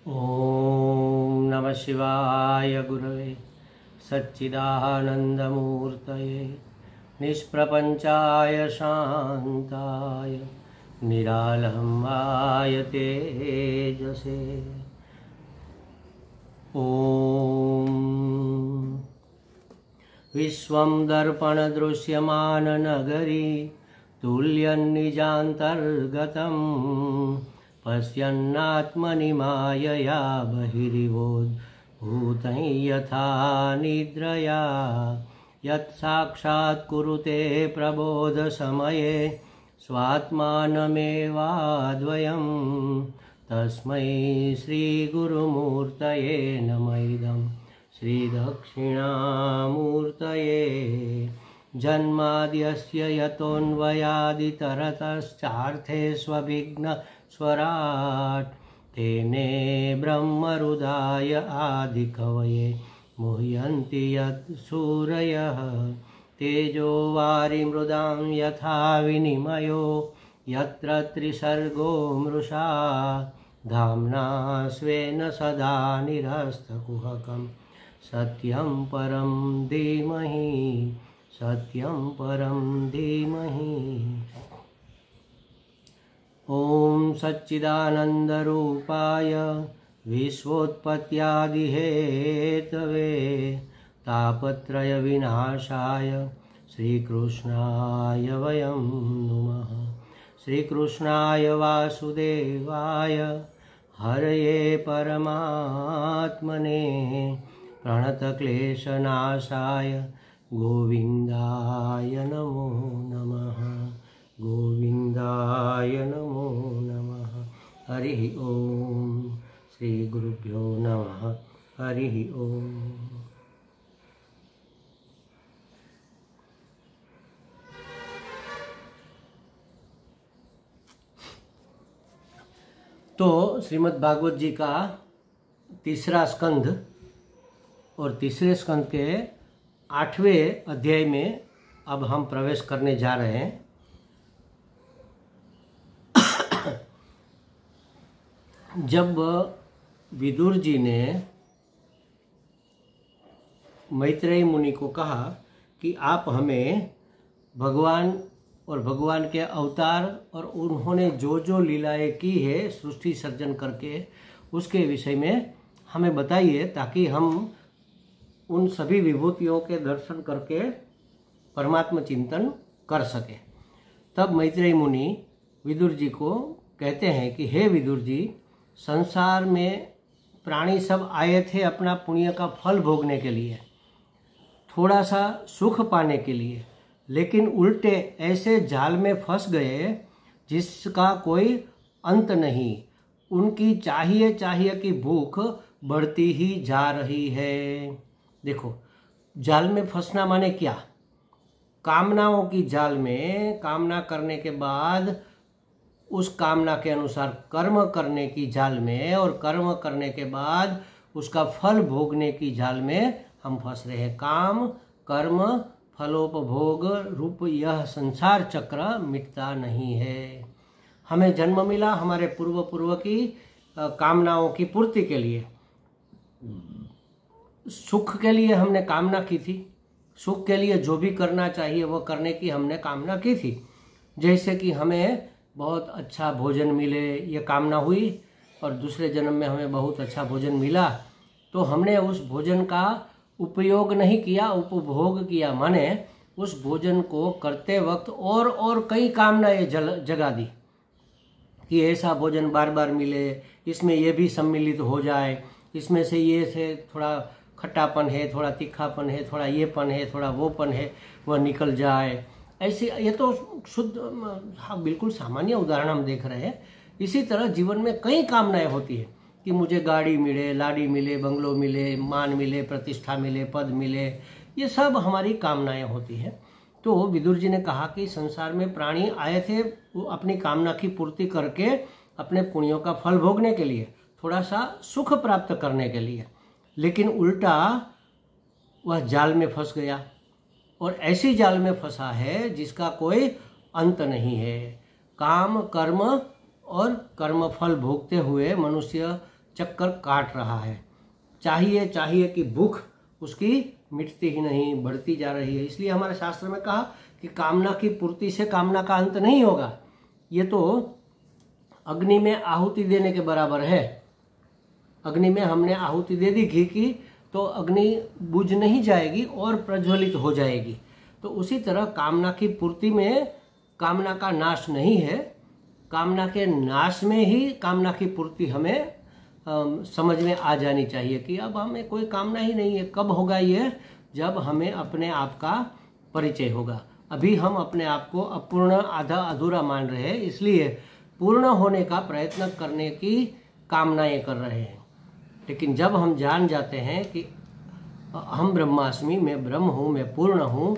ओम नमः शिवाय गुरवे सच्चिदानंदमूर्तये निष्प्रपंचाय शांताय निरालंबाय तेजसे। ओम विश्वं दर्पण दृश्यमान नगरी तुल्यन्निजान्तर्गतं पश्यन्नात्मनि मायया बहिरिवोद्भूतं यथा निद्रया यत्साक्षात् कुरुते प्रबोधसमये स्वात्मानमेवाद्वयं तस्मै श्रीगुरुमूर्तये नमः। इदं श्रीदक्षिणामूर्तये जन्माद्यस्य यतोऽन्वयादितरतश्चार्थेष्वभिघ्नस्वराट् तेने ब्रह्महृदाय आदिकवये मुह्यन्ति यत् सूरयः तेजो वारिमृदां यथा विनिमयो यत्र त्रिसर्गो मृषा धाम्ना स्वेन सदा निरस्तकुहकं सत्यं परं धीमहि सत्यं परं धीमहि। ओम सच्चिदानंदरूपाय विश्वोत्पत्त्यादिहेतवे तापत्रय विनाशाय श्रीकृष्णाय वयं नुमः। श्रीकृष्णाय वासुदेवाय हरये परमात्मने प्रणतक्लेशनाशाय गोविंदाय नमो नमः। गोविंदाय नमो नमः। हरि ओम। श्री गुरुभ्यो नमः। हरि ओम। तो श्रीमद् भागवत जी का तीसरा स्कंध और तीसरे स्कंध के 8वें अध्याय में अब हम प्रवेश करने जा रहे हैं। जब विदुर जी ने मैत्रेयी मुनि को कहा कि आप हमें भगवान और भगवान के अवतार और उन्होंने जो जो लीलाएं की है सृष्टि सर्जन करके उसके विषय में हमें बताइए ताकि हम उन सभी विभूतियों के दर्शन करके परमात्मा चिंतन कर सके। तब मैत्रेयी मुनि विदुर जी को कहते हैं कि हे विदुर जी, संसार में प्राणी सब आए थे अपना पुण्य का फल भोगने के लिए, थोड़ा सा सुख पाने के लिए, लेकिन उल्टे ऐसे जाल में फंस गए जिसका कोई अंत नहीं। उनकी चाहिए चाहिए की भूख बढ़ती ही जा रही है। देखो, जाल में फंसना माने क्या? कामनाओं की जाल में कामना करने के बाद उस कामना के अनुसार कर्म करने की जाल में और कर्म करने के बाद उसका फल भोगने की जाल में हम फंस रहे हैं। काम कर्म फलोपभोग रूप यह संसार चक्र मिटता नहीं है। हमें जन्म मिला हमारे पूर्व की कामनाओं की पूर्ति के लिए, सुख के लिए हमने कामना की थी, सुख के लिए जो भी करना चाहिए वो करने की हमने कामना की थी। जैसे कि हमें बहुत अच्छा भोजन मिले ये कामना हुई और दूसरे जन्म में हमें बहुत अच्छा भोजन मिला, तो हमने उस भोजन का उपयोग नहीं किया, उपभोग किया। माने उस भोजन को करते वक्त और कई कामनाएं जगा दी कि ऐसा भोजन बार बार मिले, इसमें ये भी सम्मिलित हो जाए, इसमें से ये से थोड़ा खट्टापन है, थोड़ा तीखापन है, थोड़ा येपन है, थोड़ा वोपन है, वह निकल जाए। ऐसी ये तो शुद्ध हाँ बिल्कुल सामान्य उदाहरण हम देख रहे हैं। इसी तरह जीवन में कई कामनाएं होती है कि मुझे गाड़ी मिले, लाड़ी मिले, बंगलो मिले, मान मिले, प्रतिष्ठा मिले, पद मिले, ये सब हमारी कामनाएं होती हैं। तो विदुर जी ने कहा कि संसार में प्राणी आए थे वो अपनी कामना की पूर्ति करके अपने पुण्यों का फल भोगने के लिए, थोड़ा सा सुख प्राप्त करने के लिए, लेकिन उल्टा वह जाल में फंस गया और ऐसी जाल में फंसा है जिसका कोई अंत नहीं है। काम कर्म और कर्म फल भोगते हुए मनुष्य चक्कर काट रहा है। चाहिए चाहिए कि भूख उसकी मिटती ही नहीं, बढ़ती जा रही है। इसलिए हमारे शास्त्र में कहा कि कामना की पूर्ति से कामना का अंत नहीं होगा। ये तो अग्नि में आहुति देने के बराबर है। अग्नि में हमने आहुति दे दी घी की, तो अग्नि बुझ नहीं जाएगी और प्रज्वलित हो जाएगी। तो उसी तरह कामना की पूर्ति में कामना का नाश नहीं है, कामना के नाश में ही कामना की पूर्ति हमें समझ में आ जानी चाहिए कि अब हमें कोई कामना ही नहीं है। कब होगा ये? जब हमें अपने आप का परिचय होगा। अभी हम अपने आप को अपूर्ण, आधा अधूरा मान रहे हैं, इसलिए पूर्ण होने का प्रयत्न करने की कामनाएं कर रहे हैं। लेकिन जब हम जान जाते हैं कि हम ब्रह्मास्मि, मैं ब्रह्म हूँ, मैं पूर्ण हूँ,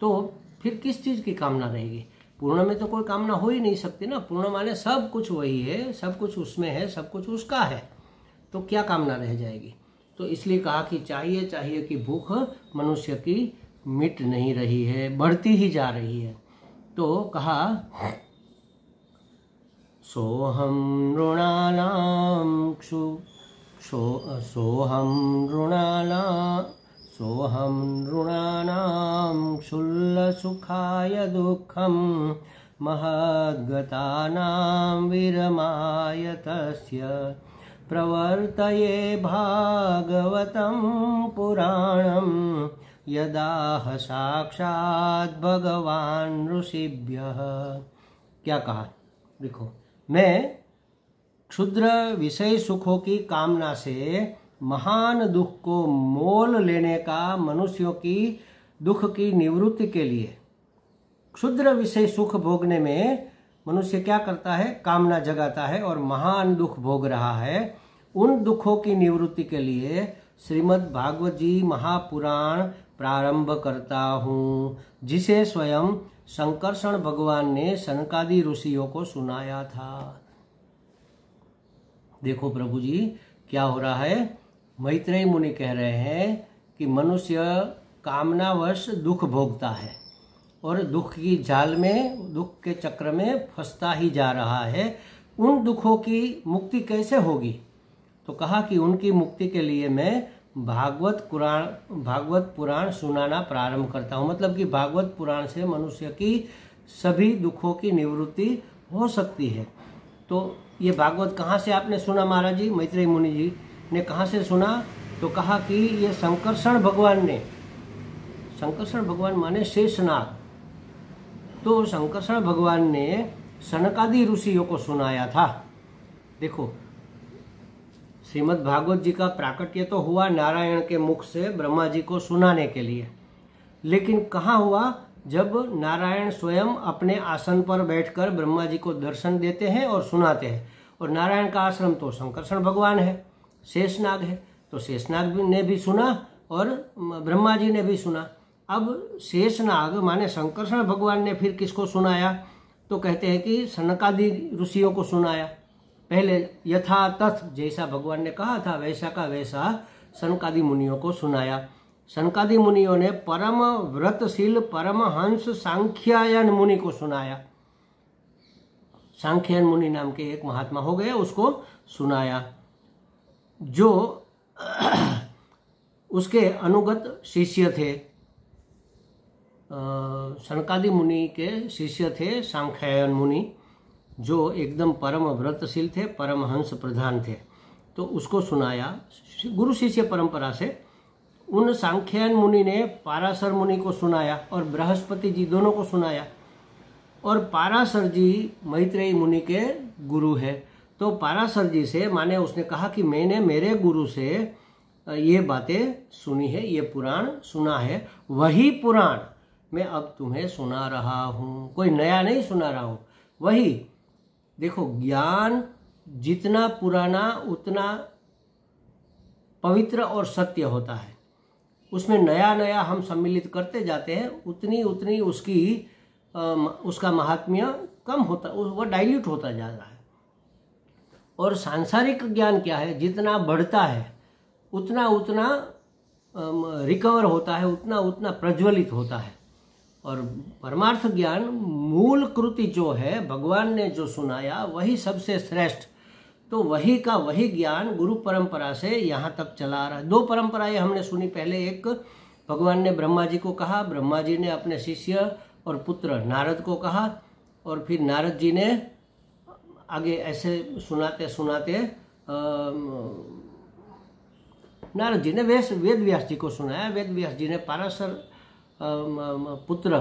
तो फिर किस चीज़ की कामना रहेगी? पूर्ण में तो कोई कामना हो ही नहीं सकती ना। पूर्ण माने सब कुछ वही है, सब कुछ उसमें है, सब कुछ उसका है, तो क्या कामना रह जाएगी? तो इसलिए कहा कि चाहिए चाहिए कि भूख मनुष्य की मिट नहीं रही है, बढ़ती ही जा रही है। तो कहा सोहम नृणानां क्षुल्लसुखाय दुःखं महद्गतानां विरमाय तस्य प्रवर्तये भागवतं पुराणं यदाह साक्षात् भगवान् ऋषिभ्यः। क्या कहा? देखो, मैं क्षुद्र विषय सुखों की कामना से महान दुख को मोल लेने का मनुष्यों की दुख की निवृत्ति के लिए, क्षुद्र विषय सुख भोगने में मनुष्य क्या करता है? कामना जगाता है और महान दुख भोग रहा है। उन दुखों की निवृत्ति के लिए श्रीमद् भागवत जी महापुराण प्रारंभ करता हूँ, जिसे स्वयं संकर्षण भगवान ने सनकादि ऋषियों को सुनाया था। देखो प्रभु जी, क्या हो रहा है? मैत्रेय मुनि कह रहे हैं कि मनुष्य कामनावश दुख भोगता है और दुख की जाल में, दुख के चक्र में फंसता ही जा रहा है। उन दुखों की मुक्ति कैसे होगी? तो कहा कि उनकी मुक्ति के लिए मैं भागवत पुराण सुनाना प्रारंभ करता हूँ। मतलब कि भागवत पुराण से मनुष्य की सभी दुखों की निवृत्ति हो सकती है। तो ये भागवत कहाँ से आपने सुना महाराज जी? मैत्रेय मुनि जी ने कहाँ से सुना? तो कहा कि ये संकर्षण भगवान ने, संकर्षण भगवान माने शेषनाग, तो संकर्षण भगवान ने सनकादि ऋषियों को सुनाया था। देखो, श्रीमद् भागवत जी का प्राकट्य तो हुआ नारायण के मुख से ब्रह्मा जी को सुनाने के लिए, लेकिन कहाँ हुआ? जब नारायण स्वयं अपने आसन पर बैठकर ब्रह्मा जी को दर्शन देते हैं और सुनाते हैं। और नारायण का आश्रम तो संकर्षण भगवान है, शेषनाग है, तो शेषनाग ने भी सुना और ब्रह्मा जी ने भी सुना। अब शेषनाग माने संकर्षण भगवान ने फिर किसको सुनाया? तो कहते हैं कि सनकादि ऋषियों को सुनाया। पहले यथा तथ, जैसा भगवान ने कहा था वैसा का वैसा सनकादि मुनियों को सुनाया। सनकादि मुनियों ने परम व्रतशील परमहंस सांख्यायन मुनि को सुनाया। सांख्यायन मुनि नाम के एक महात्मा हो गए, उसको सुनाया, जो उसके अनुगत शिष्य थे। सनकादि मुनि के शिष्य थे सांख्यायन मुनि, जो एकदम परम व्रतशील थे, परमहंस प्रधान थे। तो उसको सुनाया गुरु शिष्य परंपरा से। उन सांख्यायन मुनि ने पाराशर मुनि को सुनाया और बृहस्पति जी दोनों को सुनाया। और पाराशर जी मैत्रेय मुनि के गुरु है। तो पाराशर जी से माने उसने कहा कि मैंने मेरे गुरु से ये बातें सुनी है, ये पुराण सुना है, वही पुराण मैं अब तुम्हें सुना रहा हूँ, कोई नया नहीं सुना रहा हूँ, वही। देखो, ज्ञान जितना पुराना उतना पवित्र और सत्य होता है। उसमें नया नया हम सम्मिलित करते जाते हैं, उतनी उतनी उसका महात्म्य कम होता, वो डाइल्यूट होता जा रहा है। और सांसारिक ज्ञान क्या है? जितना बढ़ता है उतना उतना रिकवर होता है, उतना उतना प्रज्वलित होता है। और परमार्थ ज्ञान मूल कृति जो है, भगवान ने जो सुनाया वही सबसे श्रेष्ठ। तो वही का वही ज्ञान गुरु परंपरा से यहाँ तक चला आ रहा है। दो परंपराएं हमने सुनी पहले, एक भगवान ने ब्रह्मा जी को कहा, ब्रह्मा जी ने अपने शिष्य और पुत्र नारद को कहा, और फिर नारद जी ने आगे ऐसे सुनाते सुनाते नारद जी ने वेद व्यास जी को सुनाया, वेद व्यास जी ने पाराशर पुत्र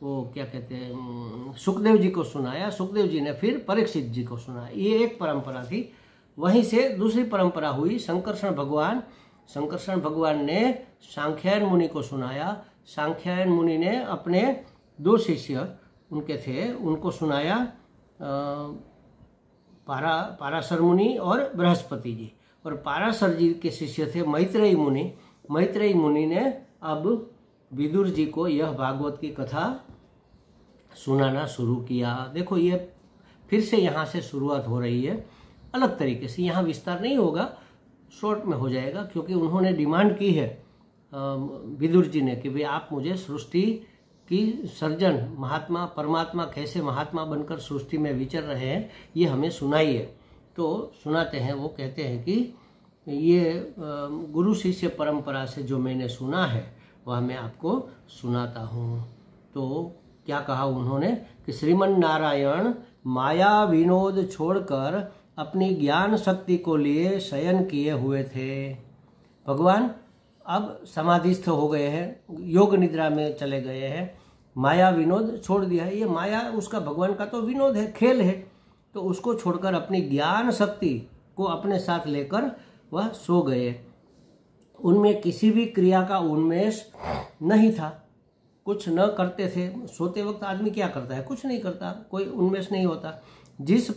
वो क्या कहते हैं सुखदेव जी को सुनाया, सुखदेव जी ने फिर परीक्षित जी को सुनाया। ये एक परंपरा थी। वहीं से दूसरी परंपरा हुई, संकर्षण भगवान ने सांख्यायन मुनि को सुनाया, सांख्यायन मुनि ने अपने दो शिष्य उनके थे उनको सुनाया, पाराशर मुनि और बृहस्पति जी। और पाराशर जी के शिष्य थे मैत्रेयी मुनि। मैत्रेयी मुनि ने अब विदुर जी को यह भागवत की कथा सुनाना शुरू किया। देखो ये फिर से यहाँ से शुरुआत हो रही है अलग तरीके से। यहाँ विस्तार नहीं होगा, शॉर्ट में हो जाएगा, क्योंकि उन्होंने डिमांड की है विदुर जी ने कि भाई आप मुझे सृष्टि की सर्जन महात्मा परमात्मा कैसे महात्मा बनकर सृष्टि में विचर रहे हैं ये हमें सुनाइए। तो सुनाते हैं। वो कहते हैं कि ये गुरु शिष्य परंपरा से जो मैंने सुना है वह मैं आपको सुनाता हूँ। तो क्या कहा उन्होंने कि श्रीमन नारायण माया विनोद छोड़कर अपनी ज्ञान शक्ति को लिए शयन किए हुए थे। भगवान अब समाधिस्थ हो गए हैं, योग निद्रा में चले गए हैं, माया विनोद छोड़ दिया है। ये माया उसका भगवान का तो विनोद है, खेल है, तो उसको छोड़कर अपनी ज्ञान शक्ति को अपने साथ लेकर वह सो गए। उनमें किसी भी क्रिया का उन्मेष नहीं था, कुछ न करते थे। सोते वक्त आदमी क्या करता है? कुछ नहीं करता, कोई उन्मेष नहीं होता। किस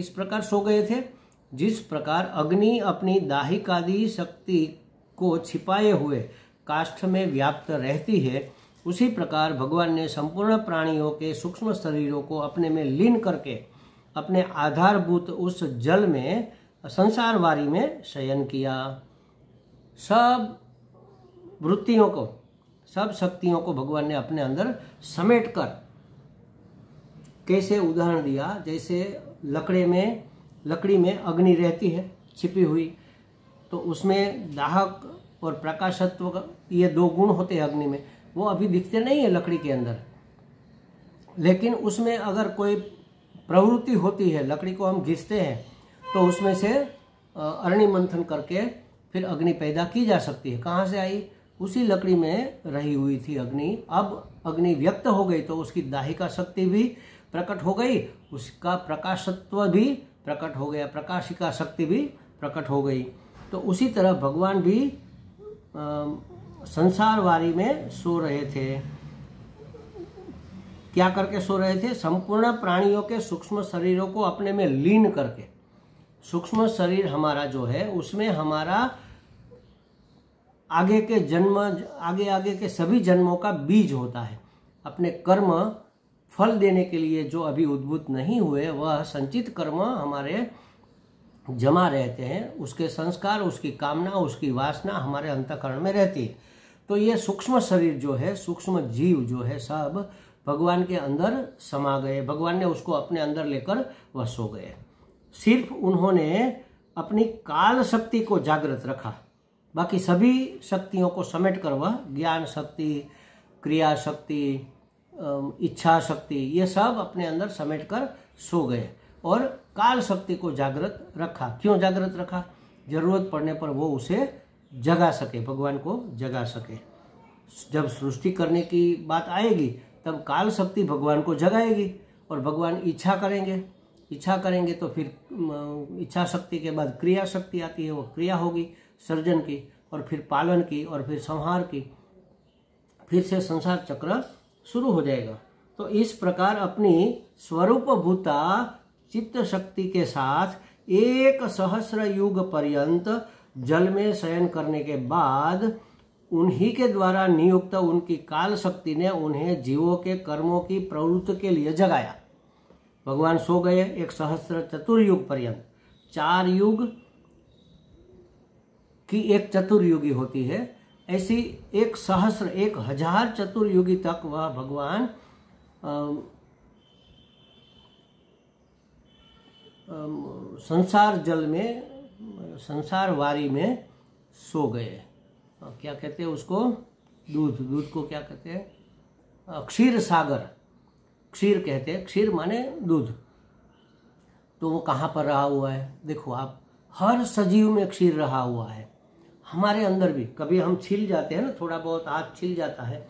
प्रकार सो गए थे? जिस प्रकार अग्नि अपनी दाहिकादि शक्ति को छिपाए हुए काष्ठ में व्याप्त रहती है, उसी प्रकार भगवान ने संपूर्ण प्राणियों के सूक्ष्म शरीरों को अपने में लीन करके अपने आधारभूत उस जल में संसार वारी में शयन किया। सब वृत्तियों को, सब शक्तियों को भगवान ने अपने अंदर समेटकर, कैसे उदाहरण दिया, जैसे लकड़ी में अग्नि रहती है छिपी हुई, तो उसमें दाहक और प्रकाशत्व ये दो गुण होते हैं अग्नि में। वो अभी दिखते नहीं है लकड़ी के अंदर, लेकिन उसमें अगर कोई प्रवृत्ति होती है, लकड़ी को हम घिसते हैं तो उसमें से अरणि मंथन करके फिर अग्नि पैदा की जा सकती है। कहाँ से आई? उसी लकड़ी में रही हुई थी अग्नि। अब अग्नि व्यक्त हो गई तो उसकी दाहिका शक्ति भी प्रकट हो गई, उसका प्रकाशत्व भी प्रकट हो गया, प्रकाशिका शक्ति भी प्रकट हो गई। तो उसी तरह भगवान भी संसार वारी में सो रहे थे। क्या करके सो रहे थे? संपूर्ण प्राणियों के सूक्ष्म शरीरों को अपने में लीन करके। सूक्ष्म शरीर हमारा जो है उसमें हमारा आगे के सभी जन्मों का बीज होता है। अपने कर्म फल देने के लिए जो अभी उद्भूत नहीं हुए, वह संचित कर्म हमारे जमा रहते हैं। उसके संस्कार, उसकी कामना, उसकी वासना हमारे अंतःकरण में रहती है। तो ये सूक्ष्म शरीर जो है, सूक्ष्म जीव जो है, सब भगवान के अंदर समा गए। भगवान ने उसको अपने अंदर लेकर वह सो गए। सिर्फ उन्होंने अपनी काल शक्ति को जागृत रखा, बाकी सभी शक्तियों को समेटकर वह ज्ञान शक्ति, क्रिया शक्ति, इच्छा शक्ति, ये सब अपने अंदर समेटकर सो गए। और काल शक्ति को जागृत रखा। क्यों जागृत रखा? जरूरत पड़ने पर वो उसे जगा सके, भगवान को जगा सके। जब सृष्टि करने की बात आएगी तब काल शक्ति भगवान को जगाएगी और भगवान इच्छा करेंगे तो फिर इच्छा शक्ति के बाद क्रिया शक्ति आती है, वो क्रिया होगी सर्जन की, और फिर पालन की, और फिर संहार की, फिर से संसार चक्र शुरू हो जाएगा। तो इस प्रकार अपनी स्वरूप भूता चित्त शक्ति के साथ 1,000 युग पर्यंत जल में शयन करने के बाद उन्हीं के द्वारा नियुक्त उनकी काल शक्ति ने उन्हें जीवों के कर्मों की प्रवृत्ति के लिए जगाया। भगवान सो गए 1,000 चतुर्युग पर्यंत। 4 युग की एक चतुर्युगी होती है, ऐसी 1,000 चतुर्युगी तक वह भगवान संसार जल में, संसार वारी में सो गए। क्या कहते हैं उसको? दूध। दूध को क्या कहते हैं? क्षीर सागर, क्षीर कहते हैं। क्षीर माने दूध। तो वो कहाँ पर रहा हुआ है? देखो आप, हर सजीव में क्षीर रहा हुआ है। हमारे अंदर भी कभी हम छिल जाते हैं ना, थोड़ा बहुत हाथ छिल जाता है,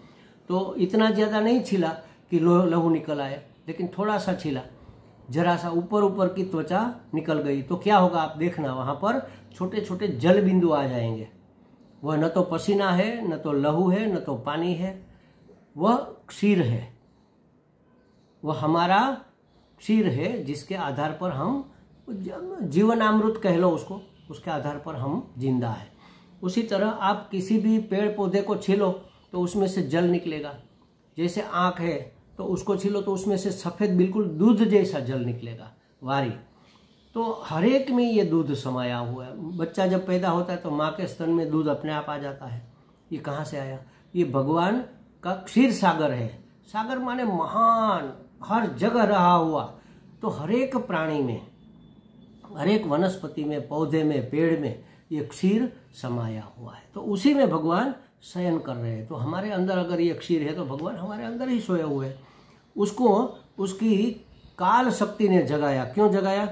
तो इतना ज़्यादा नहीं छिला कि लहू निकल आए, लेकिन थोड़ा सा छिला, जरा सा ऊपर ऊपर की त्वचा निकल गई, तो क्या होगा आप देखना, वहाँ पर छोटे छोटे जल बिंदु आ जाएंगे। वह न तो पसीना है, न तो लहू है, न तो पानी है, वह क्षीर है। वह हमारा क्षीर है, जिसके आधार पर हम जीवनामृत कह लो उसको, उसके आधार पर हम जिंदा है। उसी तरह आप किसी भी पेड़ पौधे को छीलो तो उसमें से जल निकलेगा। जैसे आँख है तो उसको छीलो तो उसमें से सफ़ेद बिल्कुल दूध जैसा जल निकलेगा, वारी। तो हर एक में ये दूध समाया हुआ है। बच्चा जब पैदा होता है तो माँ के स्तन में दूध अपने आप आ जाता है। ये कहाँ से आया? ये भगवान का क्षीर सागर है। सागर माने महान, हर जगह रहा हुआ। तो हर एक प्राणी में, हर एक वनस्पति में, पौधे में, पेड़ में ये क्षीर समाया हुआ है। तो उसी में भगवान शयन कर रहे हैं। तो हमारे अंदर अगर ये क्षीर है तो भगवान हमारे अंदर ही सोए हुए हैं। उसको उसकी काल शक्ति ने जगाया। क्यों जगाया?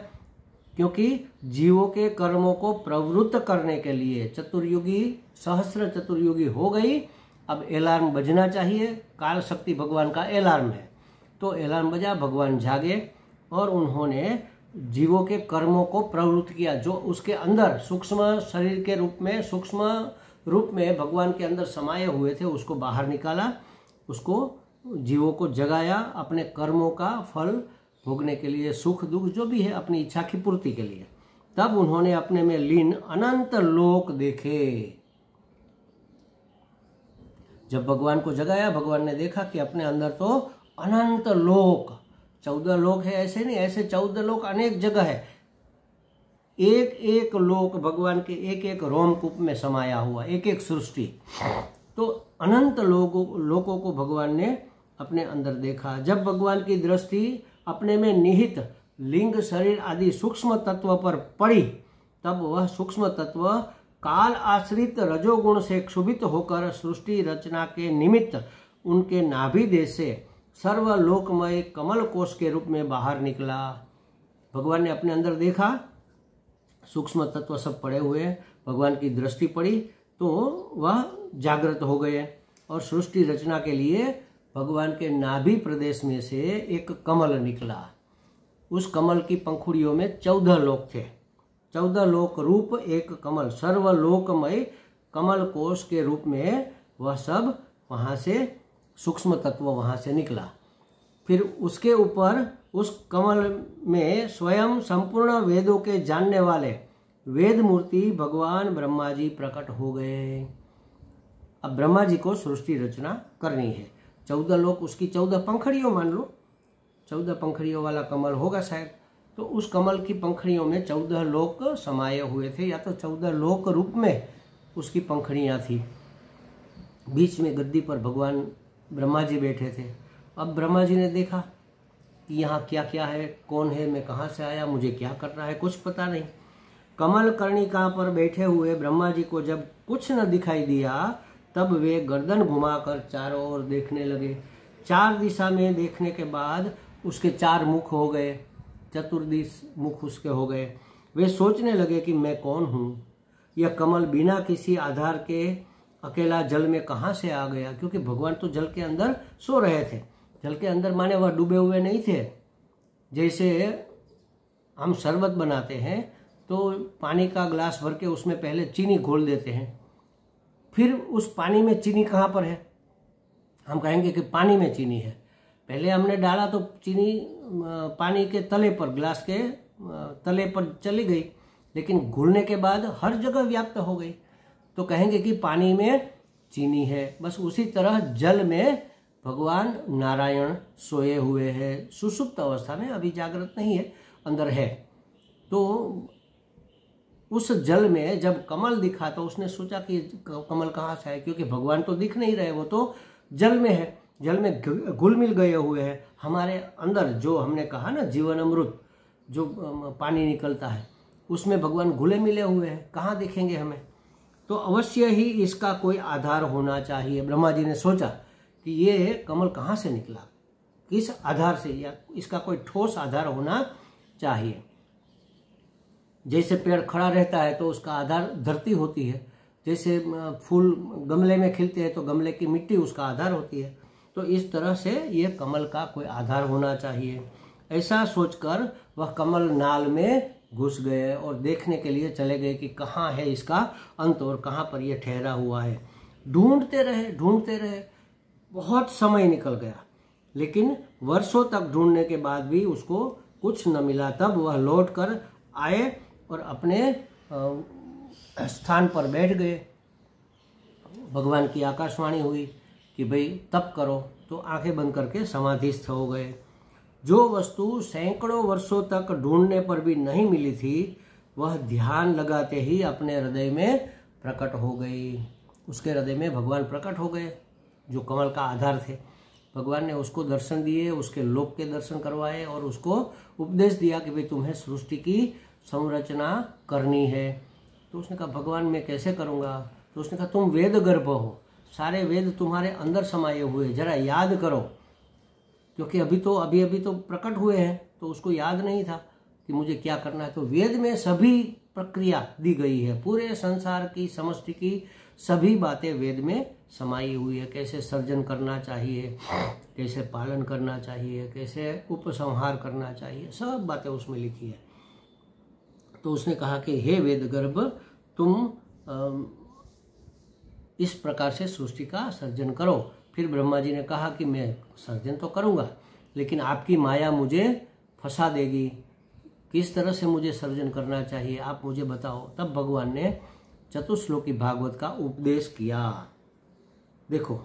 क्योंकि जीवों के कर्मों को प्रवृत्त करने के लिए चतुर्युगी, सहस्त्र चतुर्युगी हो गई। अब अलार्म बजना चाहिए। काल शक्ति भगवान का अलार्म है। तो अलार्म बजा, भगवान जागे और उन्होंने जीवों के कर्मों को प्रवृत्त किया। जो उसके अंदर सूक्ष्म शरीर के रूप में, सूक्ष्म रूप में भगवान के अंदर समाये हुए थे, उसको बाहर निकाला, उसको जीवों को जगाया अपने कर्मों का फल भोगने के लिए, सुख दुख जो भी है अपनी इच्छा की पूर्ति के लिए। तब उन्होंने अपने में लीन अनंत लोक देखे। जब भगवान को जगाया, भगवान ने देखा कि अपने अंदर तो अनंत लोक, 14 लोक है, ऐसे नहीं, ऐसे 14 लोक अनेक जगह है। एक एक लोक भगवान के एक एक रोमकूप में समाया हुआ, एक एक सृष्टि। तो अनंत लोकों को भगवान ने अपने अंदर देखा। जब भगवान की दृष्टि अपने में निहित लिंग, शरीर आदि सूक्ष्म तत्व पर पड़ी, तब वह सूक्ष्म तत्व काल आश्रित रजोगुण से क्षुभित होकर सृष्टि रचना के निमित्त उनके नाभि देश से सर्वलोकमय कमल कोश के रूप में बाहर निकला। भगवान ने अपने अंदर देखा, सूक्ष्म तत्व सब पड़े हुए हैं, भगवान की दृष्टि पड़ी तो वह जागृत हो गए और सृष्टि रचना के लिए भगवान के नाभि प्रदेश में से एक कमल निकला। उस कमल की पंखुड़ियों में 14 लोक थे। 14 लोक रूप एक कमल, सर्वलोकमय कमल कोश के रूप में वह सब वहाँ से सूक्ष्म तत्व वहाँ से निकला। फिर उसके ऊपर उस कमल में स्वयं संपूर्ण वेदों के जानने वाले वेद मूर्ति भगवान ब्रह्मा जी प्रकट हो गए। अब ब्रह्मा जी को सृष्टि रचना करनी है। 14 लोक, उसकी 14 पंखड़ियों मान लो, 14 पंखड़ियों वाला कमल होगा शायद। तो उस कमल की पंखड़ियों में 14 लोक समाये हुए थे, या तो 14 लोक रूप में उसकी पंखड़ियाँ थी। बीच में गद्दी पर भगवान ब्रह्मा जी बैठे थे। अब ब्रह्मा जी ने देखा कि यहाँ क्या क्या है, कौन है, मैं कहाँ से आया, मुझे क्या करना है, कुछ पता नहीं। कमल कर्णिका पर बैठे हुए ब्रह्मा जी को जब कुछ न दिखाई दिया, तब वे गर्दन घुमाकर चारों ओर देखने लगे। 4 दिशा में देखने के बाद उसके 4 मुख हो गए, चतुर्दिश मुख उसके हो गए। वे सोचने लगे कि मैं कौन हूँ, यह कमल बिना किसी आधार के अकेला जल में कहाँ से आ गया। क्योंकि भगवान तो जल के अंदर सो रहे थे। जल के अंदर माने वह डूबे हुए नहीं थे। जैसे हम शरबत बनाते हैं तो पानी का ग्लास भर के उसमें पहले चीनी घोल देते हैं, फिर उस पानी में चीनी कहाँ पर है, हम कहेंगे कि पानी में चीनी है। पहले हमने डाला तो चीनी पानी के तले पर, ग्लास के तले पर चली गई, लेकिन घुलने के बाद हर जगह व्याप्त हो गई, तो कहेंगे कि पानी में चीनी है। बस उसी तरह जल में भगवान नारायण सोए हुए हैं, सुषुप्त अवस्था में, अभी जागृत नहीं है, अंदर है। तो उस जल में जब कमल दिखा तो उसने सोचा कि कमल कहाँ से है, क्योंकि भगवान तो दिख नहीं रहे, वो तो जल में है, जल में घुल मिल गए हुए हैं। हमारे अंदर जो हमने कहा ना जीवन अमृत, जो पानी निकलता है उसमें भगवान घुले मिले हुए हैं, कहाँ दिखेंगे हमें? तो अवश्य ही इसका कोई आधार होना चाहिए। ब्रह्मा जी ने सोचा कि ये कमल कहाँ से निकला, किस आधार से, या इसका कोई ठोस आधार होना चाहिए। जैसे पेड़ खड़ा रहता है तो उसका आधार धरती होती है, जैसे फूल गमले में खिलते हैं तो गमले की मिट्टी उसका आधार होती है। तो इस तरह से ये कमल का कोई आधार होना चाहिए। ऐसा सोचकर वह कमल नाल में घुस गए और देखने के लिए चले गए कि कहाँ है इसका अंत और कहाँ पर यह ठहरा हुआ है। ढूंढते रहे, बहुत समय निकल गया, लेकिन वर्षों तक ढूंढने के बाद भी उसको कुछ न मिला। तब वह लौट कर आए और अपने स्थान पर बैठ गए। भगवान की आकाशवाणी हुई कि भाई तप करो, तो आंखें बंद करके समाधिस्थ हो गए। जो वस्तु सैकड़ों वर्षों तक ढूंढने पर भी नहीं मिली थी, वह ध्यान लगाते ही अपने हृदय में प्रकट हो गई। उसके हृदय में भगवान प्रकट हो गए, जो कमल का आधार थे। भगवान ने उसको दर्शन दिए, उसके लोक के दर्शन करवाए और उसको उपदेश दिया कि भाई तुम्हें सृष्टि की संरचना करनी है। तो उसने कहा भगवान मैं कैसे करूँगा? तो उसने कहा तुम वेद गर्भ हो, सारे वेद तुम्हारे अंदर समाये हुए, जरा याद करो। क्योंकि अभी तो प्रकट हुए हैं, तो उसको याद नहीं था कि मुझे क्या करना है। तो वेद में सभी प्रक्रिया दी गई है, पूरे संसार की समष्टि की सभी बातें वेद में समाई हुई है। कैसे सर्जन करना चाहिए, कैसे पालन करना चाहिए, कैसे उपसंहार करना चाहिए, सब बातें उसमें लिखी है। तो उसने कहा कि हे वेद गर्भ, तुम इस प्रकार से सृष्टि का सर्जन करो। फिर ब्रह्मा जी ने कहा कि मैं सर्जन तो करूँगा, लेकिन आपकी माया मुझे फंसा देगी। किस तरह से मुझे सर्जन करना चाहिए, आप मुझे बताओ। तब भगवान ने चतुश्लोकी भागवत का उपदेश किया। देखो,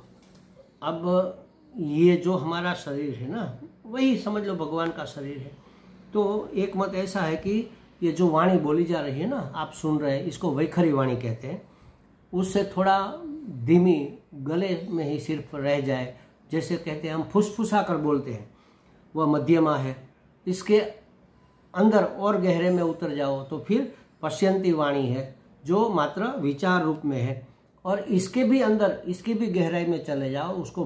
अब ये जो हमारा शरीर है ना, वही समझ लो भगवान का शरीर है। तो एक मत ऐसा है कि ये जो वाणी बोली जा रही है ना, आप सुन रहे हैं, इसको वैखरी वाणी कहते हैं। उससे थोड़ा धीमी, गले में ही सिर्फ रह जाए, जैसे कहते हैं हम फुसफुसा कर बोलते हैं, वह मध्यमा है। इसके अंदर और गहरे में उतर जाओ तो फिर पश्यंती वाणी है, जो मात्र विचार रूप में है। और इसके भी अंदर, इसकी भी गहराई में चले जाओ, उसको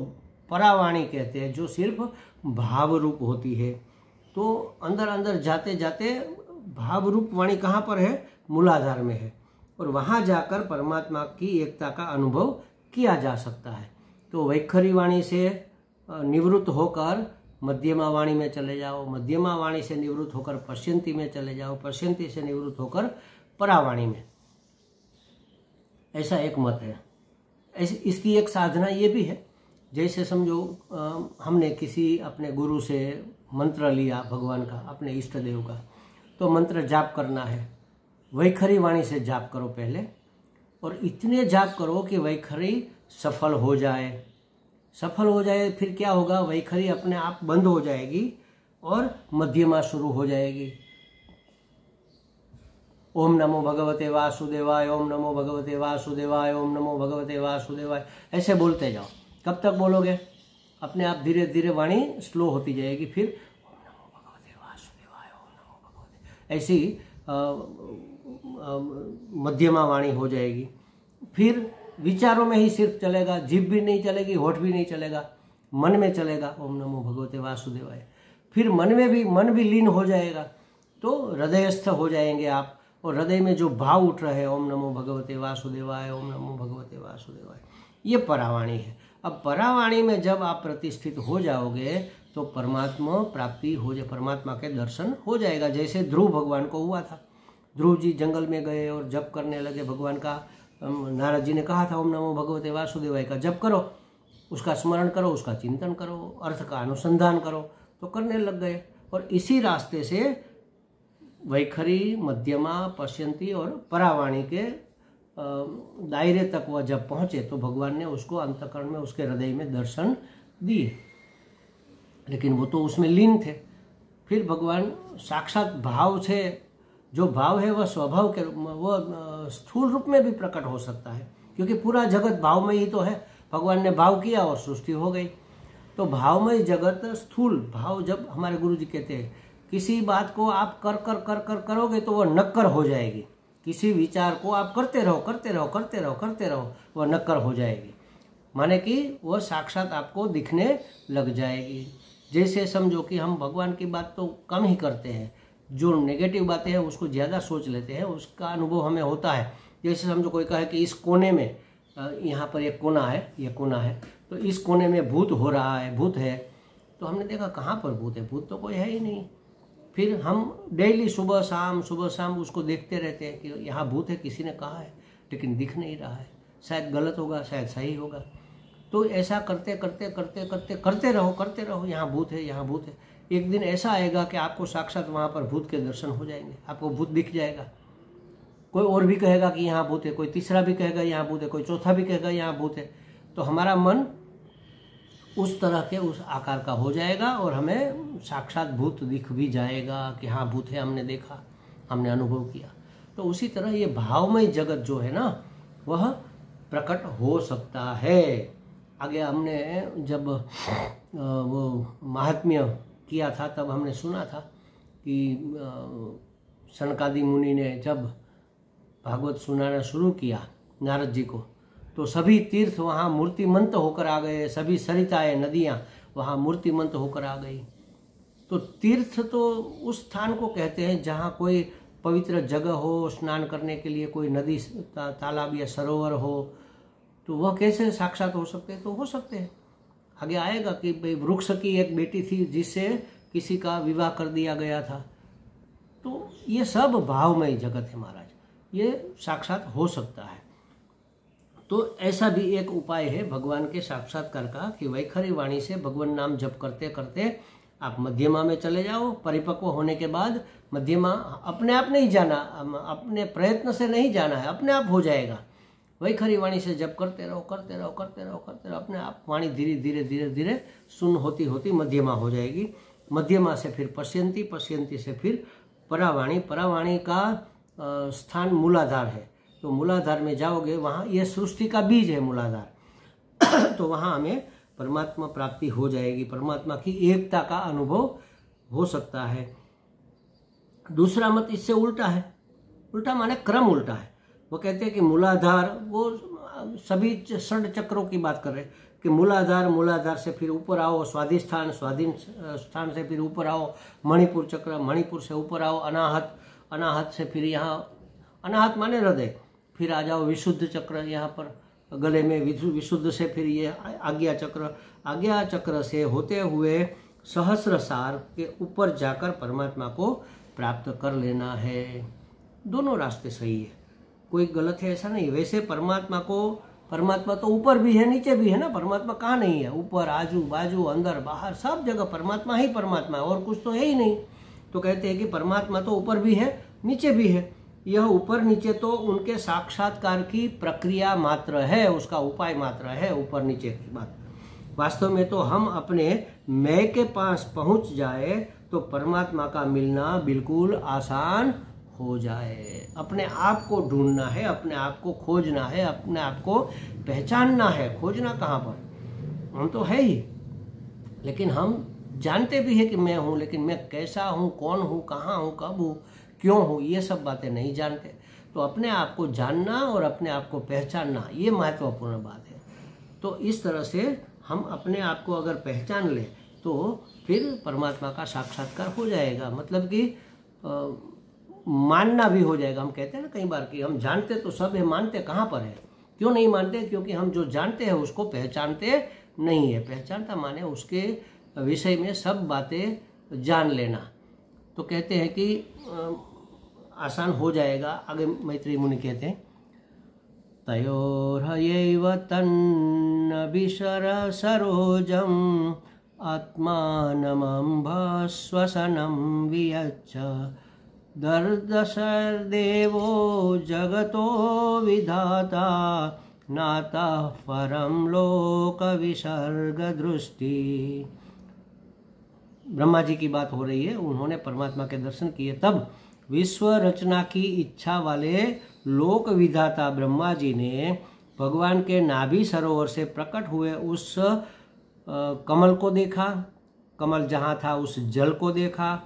परावाणी कहते हैं, जो सिर्फ भाव रूप होती है। तो अंदर अंदर जाते जाते भाव रूप वाणी कहाँ पर है? मूलाधार में है, और वहाँ जाकर परमात्मा की एकता का अनुभव किया जा सकता है। तो वैखरी वाणी से निवृत्त होकर मध्यमा वाणी में चले जाओ, मध्यमा वाणी से निवृत्त होकर पश्यंती में चले जाओ, पश्यंती से निवृत्त होकर परावाणी में। ऐसा एक मत है। इसकी एक साधना ये भी है, जैसे समझो हमने किसी अपने गुरु से मंत्र लिया भगवान का, अपने इष्ट देव का, तो मंत्र जाप करना है। वैखरी वाणी से जाप करो पहले, और इतने जाप करो कि वैखरी सफल हो जाए। सफल हो जाए फिर क्या होगा? वैखरी अपने आप बंद हो जाएगी और मध्यमा शुरू हो जाएगी। ओम नमो भगवते वासुदेवाय, ओम नमो भगवते वासुदेवाय, ओम नमो भगवते वासुदेवाय, ऐसे बोलते जाओ। कब तक बोलोगे? अपने आप धीरे धीरे वाणी स्लो होती जाएगी। फिर ओम नमो भगवते वासुदेवाय, ओम नमो भगवते, ऐसी मध्यमा वाणी हो जाएगी। फिर विचारों में ही सिर्फ चलेगा, जीभ भी नहीं चलेगी, होठ भी नहीं चलेगा, मन में चलेगा ओम नमो भगवते वासुदेवाय। फिर मन भी लीन हो जाएगा, तो हृदयस्थ हो जाएंगे आप। और हृदय में जो भाव उठ रहे हैं, ओम नमो भगवते वासुदेवाय, ओम नमो भगवते वासुदेवाय, ये परावाणी है। अब परावाणी में जब आप प्रतिष्ठित हो जाओगे तो परमात्मा प्राप्ति हो जाए, परमात्मा के दर्शन हो जाएगा। जैसे ध्रुव भगवान को हुआ था। ध्रुव जी जंगल में गए और जप करने लगे भगवान का। नारद जी ने कहा था ओम नमो भगवते वासुदेवाय का जप करो, उसका स्मरण करो, उसका चिंतन करो, अर्थ का अनुसंधान करो, तो करने लग गए। और इसी रास्ते से वैखरी, मध्यमा, पश्यंती और परावाणी के दायरे तक वह जब पहुँचे तो भगवान ने उसको अंतःकरण में, उसके हृदय में दर्शन दिए। लेकिन वो तो उसमें लीन थे। फिर भगवान साक्षात भाव से, जो भाव है वह स्वभाव के, वह स्थूल रूप में भी प्रकट हो सकता है, क्योंकि पूरा जगत भाव में ही तो है। भगवान ने भाव किया और सृष्टि हो गई। तो भावमय जगत, स्थूल भाव, जब हमारे गुरु जी कहते हैं किसी बात को आप कर कर कर कर करोगे तो वह नक्कर हो जाएगी। किसी विचार को आप करते रहो करते रहो करते रहो करते रहो, वह नक्कर हो जाएगी, माने कि वह साक्षात आपको दिखने लग जाएगी। जैसे समझो कि हम भगवान की बात तो कम ही करते हैं, जो नेगेटिव बातें हैं उसको ज़्यादा सोच लेते हैं, उसका अनुभव हमें होता है। जैसे समझो कोई कहे कि इस कोने में, यहाँ पर एक कोना है, ये कोना है, तो इस कोने में भूत हो रहा है, भूत है। तो हमने देखा कहाँ पर भूत है, भूत तो कोई है ही नहीं। फिर हम डेली सुबह शाम उसको देखते रहते हैं कि यहाँ भूत है, किसी ने कहा है, लेकिन दिख नहीं रहा है, शायद गलत होगा शायद सही होगा। तो ऐसा करते करते करते करते करते रहो, यहाँ भूत है, यहाँ भूत है। एक दिन ऐसा आएगा कि आपको साक्षात वहाँ पर भूत के दर्शन हो जाएंगे, आपको भूत दिख जाएगा। कोई और भी कहेगा कि यहाँ भूत है, कोई तीसरा भी कहेगा यहाँ भूत है, कोई चौथा भी कहेगा यहाँ भूत है। तो हमारा मन उस तरह के उस आकार का हो जाएगा और हमें साक्षात भूत दिख भी जाएगा कि हाँ भूत है, हमने देखा, हमने अनुभव किया। तो उसी तरह ये भावमय जगत जो है ना, वह प्रकट हो सकता है। आगे हमने जब वो महात्म्य किया था तब हमने सुना था कि सनकादि मुनि ने जब भागवत सुनाना शुरू किया नारद जी को, तो सभी तीर्थ वहाँ मूर्तिमंत होकर आ गए, सभी सरिताएं नदियाँ वहाँ मूर्तिमंत होकर आ गई। तो तीर्थ तो उस स्थान को कहते हैं जहाँ कोई पवित्र जगह हो, स्नान करने के लिए कोई नदी तालाब या सरोवर हो। तो वह कैसे साक्षात हो सकते हैं? तो हो सकते हैं। आगे आएगा कि भाई वृक्ष की एक बेटी थी जिससे किसी का विवाह कर दिया गया था। तो ये सब भावमय जगत है महाराज, ये साक्षात हो सकता है। तो ऐसा भी एक उपाय है भगवान के साक्षात्कार का कि वैखरी वाणी से भगवान नाम जप करते करते आप मध्यमा में चले जाओ। परिपक्व होने के बाद मध्यमा अपने आप नहीं जाना, अपने प्रयत्न से नहीं जाना है, अपने आप हो जाएगा। वैखरी वाणी से जप करते रहो करते रहो करते रहो करते रहो, अपने आप वाणी धीरे धीरे धीरे धीरे सुन होती होती मध्यमा हो जाएगी। मध्यमा से फिर पश्यंती, पश्यंती से फिर परावाणी। परावाणी का स्थान मूलाधार है, तो मूलाधार में जाओगे, वहाँ ये सृष्टि का बीज है मूलाधार। तो वहाँ हमें परमात्मा प्राप्ति हो जाएगी, परमात्मा की एकता का अनुभव हो सकता है। दूसरा मत इससे उल्टा है, उल्टा माने क्रम उल्टा है। वो कहते हैं कि मूलाधार, वो सभी षड चक्रों की बात कर रहे हैं कि मूलाधार से फिर ऊपर आओ स्वाधिष्ठान, स्वाधिष्ठान से फिर ऊपर आओ मणिपुर चक्र, मणिपुर से ऊपर आओ अनाहत, अनाहत से फिर यहाँ अनाहत माने हृदय, फिर आ जाओ विशुद्ध चक्र, यहाँ पर गले में विशुद्ध से फिर ये आज्ञा चक्र, आज्ञा चक्र से होते हुए सहस्रसार के ऊपर जाकर परमात्मा को प्राप्त कर लेना है। दोनों रास्ते सही है, कोई गलत है ऐसा नहीं। वैसे परमात्मा तो ऊपर भी है नीचे भी है ना, परमात्मा कहाँ नहीं है? ऊपर, आजू बाजू, अंदर बाहर, सब जगह परमात्मा ही परमात्मा है, और कुछ तो है ही नहीं। तो कहते हैं कि परमात्मा तो ऊपर भी है नीचे भी है। यह ऊपर नीचे तो उनके साक्षात्कार की प्रक्रिया मात्र है, उसका उपाय मात्र है ऊपर नीचे की बात। वास्तव में तो हम अपने मैं के पास पहुंच जाए तो परमात्मा का मिलना बिल्कुल आसान हो जाए। अपने आप को ढूंढना है, अपने आप को खोजना है, अपने आप को पहचानना है। खोजना कहाँ पर? हम तो है ही, लेकिन हम जानते भी है कि मैं हूँ, लेकिन मैं कैसा हूँ, कौन हूँ, कहाँ हूँ, कब हूँ, क्यों हूँ, ये सब बातें नहीं जानते। तो अपने आप को जानना और अपने आप को पहचानना, ये महत्वपूर्ण बात है। तो इस तरह से हम अपने आप को अगर पहचान ले तो फिर परमात्मा का साक्षात्कार हो जाएगा। मतलब कि मानना भी हो जाएगा। हम कहते हैं ना कई बार कि हम जानते तो सब है, मानते कहाँ पर है? क्यों नहीं मानते? क्योंकि हम जो जानते हैं उसको पहचानते नहीं है। पहचानता माने उसके विषय में सब बातें जान लेना। तो कहते हैं कि आसान हो जाएगा। आगे मैत्रेयी मुनि कहते हैं, तयोर्हयैव तन्न विशर सरोजम् आत्मानमम्भ श्वसनं वियच्छ दर्दशर्देवो जगतो विधाता नातः परं लोक विसर्ग दृष्टि। ब्रह्मा जी की बात हो रही है, उन्होंने परमात्मा के दर्शन किए, तब विश्व रचना की इच्छा वाले लोक विधाता ब्रह्मा जी ने भगवान के नाभि सरोवर से प्रकट हुए उस कमल को देखा, कमल जहाँ था उस जल को देखा,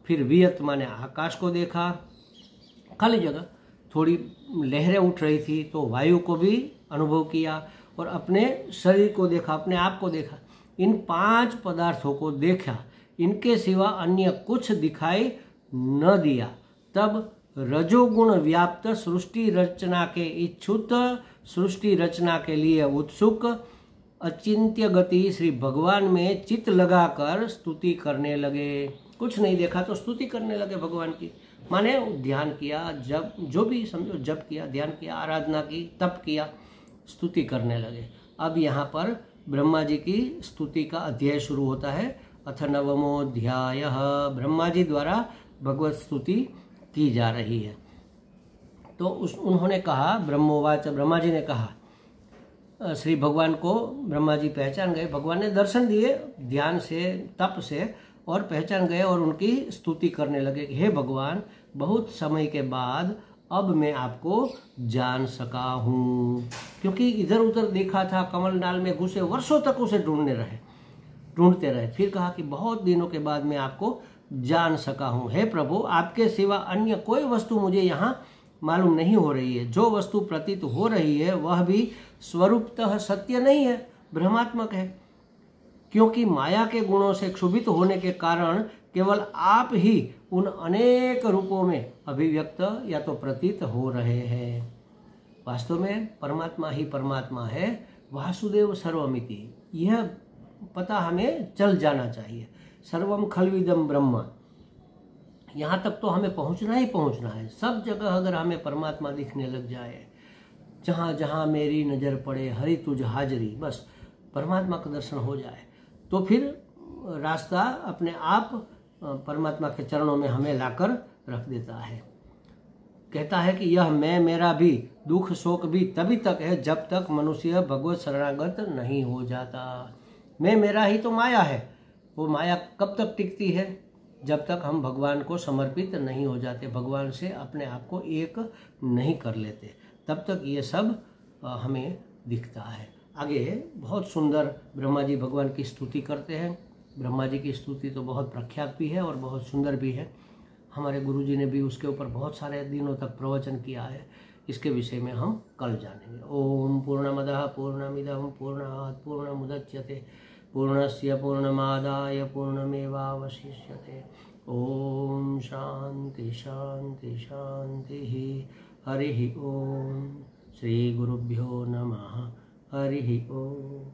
फिर वियत माने आकाश को देखा, खाली जगह, थोड़ी लहरें उठ रही थी तो वायु को भी अनुभव किया और अपने शरीर को देखा, अपने आप को देखा। इन 5 पदार्थों को देखा, इनके सिवा अन्य कुछ दिखाई न दिया। तब रजोगुण व्याप्त सृष्टि रचना के इच्छुक, सृष्टि रचना के लिए उत्सुक, अचिंत्य गति श्री भगवान में चित्त लगाकर स्तुति करने लगे। कुछ नहीं देखा तो स्तुति करने लगे भगवान की, माने ध्यान किया, जब जो भी समझो, जप किया, ध्यान किया, आराधना की, तप किया, स्तुति करने लगे। अब यहाँ पर ब्रह्मा जी की स्तुति का अध्याय शुरू होता है। अथ नवमोऽध्याय, ब्रह्मा जी द्वारा भगवत स्तुति की जा रही है। तो उन्होंने कहा, ब्रह्मोवाच, ब्रह्मा जी ने कहा, श्री भगवान को ब्रह्मा जी पहचान गए, भगवान ने दर्शन दिए ध्यान से, तप से, और पहचान गए और उनकी स्तुति करने लगे कि हे भगवान, बहुत समय के बाद अब मैं आपको जान सका हूँ। क्योंकि इधर उधर देखा था, कमल नाल में घुसे, वर्षों तक उसे ढूंढते रहे। फिर कहा कि बहुत दिनों के बाद मैं आपको जान सका हूँ। हे प्रभु, आपके सिवा अन्य कोई वस्तु मुझे यहाँ मालूम नहीं हो रही है। जो वस्तु प्रतीत हो रही है वह भी स्वरूपतः सत्य नहीं है, भ्रमात्मक है, क्योंकि माया के गुणों से क्षुभित होने के कारण केवल आप ही उन अनेक रूपों में अभिव्यक्त या तो प्रतीत हो रहे हैं। वास्तव में परमात्मा ही परमात्मा है, वासुदेव सर्वमिति, यह पता हमें चल जाना चाहिए। सर्वम खल्विदम ब्रह्म, यहाँ तक तो हमें पहुँचना ही पहुँचना है। सब जगह अगर हमें परमात्मा दिखने लग जाए, जहाँ जहाँ मेरी नज़र पड़े हरि तुझ हाजरी, बस परमात्मा का दर्शन हो जाए, तो फिर रास्ता अपने आप परमात्मा के चरणों में हमें लाकर रख देता है। कहता है कि यह मैं मेरा भी दुख शोक भी तभी तक है जब तक मनुष्य भगवत शरणागत नहीं हो जाता। मैं मेरा ही तो माया है, वो माया कब तक टिकती है? जब तक हम भगवान को समर्पित नहीं हो जाते, भगवान से अपने आप को एक नहीं कर लेते, तब तक ये सब हमें दिखता है। आगे बहुत सुंदर ब्रह्मा जी भगवान की स्तुति करते हैं। ब्रह्मा जी की स्तुति तो बहुत प्रख्यात भी है और बहुत सुंदर भी है। हमारे गुरु जी ने भी उसके ऊपर बहुत सारे दिनों तक प्रवचन किया है। इसके विषय में हम कल जानेंगे। ओम पूर्णमदः पूर्णमिदं पूर्णात् पूर्णमुदच्यते पूर्णस्य पूर्णमादाय पूर्णमेवावशिष्यते। ओम शांति शांति शांति। हरि ओम। श्री गुरुभ्यो नमः। हरि ओम।